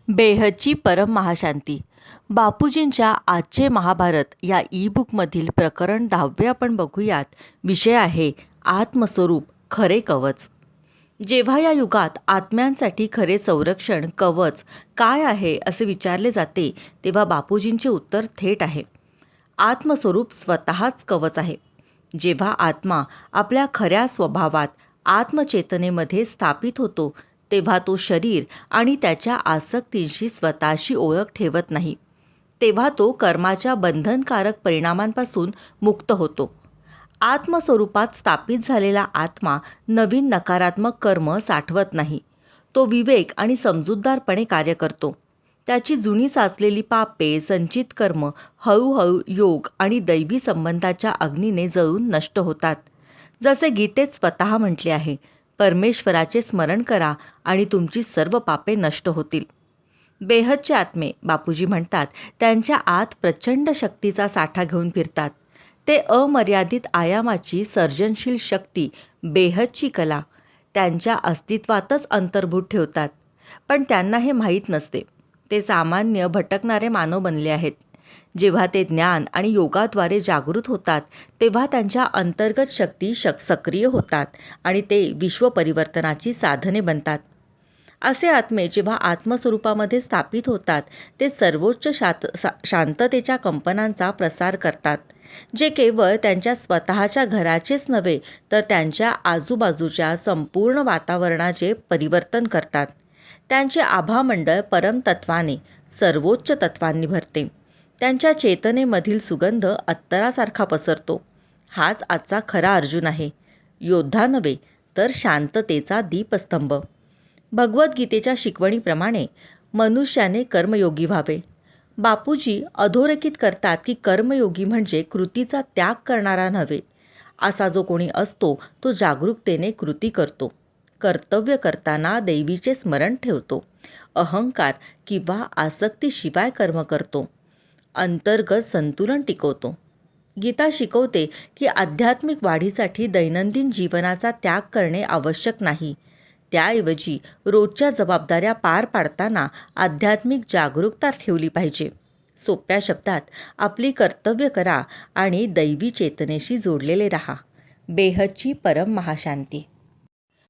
बेहदची परम महाशांती. बापूजींच्या आजचे महाभारत या ई-बुकमधील प्रकरण 10वे आपण बघूयात. विषय आहे आत्मस्वरूप खरे कवच. जेव्हा या युगात आत्म्यांसाठी खरे संरक्षण कवच काय आहे असे विचारले जाते, तेव्हा बापूजींचे उत्तर थेट आहे. आत्मस्वरूप स्वतःच कवच आहे. जेव्हा आत्मा आपल्या खऱ्या स्वभावात आत्मचेतनेमध्ये स्थापित होतो, तेव्हा तो शरीर आणि त्याच्या आसक्तींशी स्वतःशी ओळख ठेवत नाही. तेव्हा तो कर्माच्या बंधनकारक परिणामांपासून मुक्त होतो. आत्मस्वरूपात स्थापित झालेला आत्मा नवीन नकारात्मक कर्म साठवत नाही. तो विवेक आणि समजूतदारपणे कार्य करतो. त्याची जुनी साचलेली पापे, संचित कर्म हळूहळू योग आणि दैवी संबंधाच्या अग्नीने जळून नष्ट होतात. जसे गीतेत स्वतः म्हटले आहे, परमेश्वराचे स्मरण करा आणि तुमची सर्व पापे नष्ट होतील. बेहदचे आत्मे, बापूजी म्हणतात, त्यांच्या आत प्रचंड शक्तीचा साठा घेऊन फिरतात. ते अमर्यादित आयामाची सर्जनशील शक्ती, बेहदची कला त्यांच्या अस्तित्वातच अंतर्भूत ठेवतात. पण त्यांना हे माहीत नसते. ते सामान्य भटकणारे मानव बनले आहेत. जेव्हा ते ज्ञान आणि योगाद्वारे जागृत होतात, तेव्हा त्यांच्या अंतर्गत शक्ती सक्रिय होतात आणि ते विश्वपरिवर्तनाची साधने बनतात. असे आत्मे जेव्हा आत्मस्वरूपामध्ये स्थापित होतात, ते सर्वोच्च शांततेच्या कंपनांचा प्रसार करतात, जे केवळ त्यांच्या स्वतःच्या घराचेच नव्हे, तर त्यांच्या आजूबाजूच्या संपूर्ण वातावरणाचे परिवर्तन करतात. त्यांचे आभामंडळ परमतत्वाने, सर्वोच्च तत्वांनी भरते. त्यांच्या चेतनेमधील सुगंध अत्तरासारखा पसरतो. हाच आजचा खरा अर्जुन आहे. योद्धा नव्हे, तर शांततेचा दीपस्तंभ. भगवद्गीतेच्या शिकवणीप्रमाणे मनुष्याने कर्मयोगी व्हावे. बापूजी अधोरेखित करतात की कर्मयोगी म्हणजे कृतीचा त्याग करणारा नव्हे. असा जो कोणी असतो, तो जागरूकतेने कृती करतो. कर्तव्य करताना दैवीचे स्मरण ठेवतो. अहंकार किंवा आसक्तीशिवाय कर्म करतो. अंतर्गत संतुलन टिकवतो. गीता शिकवते की आध्यात्मिक वाढीसाठी दैनंदिन जीवनाचा त्याग करणे आवश्यक नाही. त्याऐवजी रोजच्या जबाबदाऱ्या पार पाडताना आध्यात्मिक जागरूकता ठेवली पाहिजे. सोप्या शब्दात, आपली कर्तव्य करा आणि दैवी चेतनेशी जोडलेले राहा. बेहदची परम महाशांती.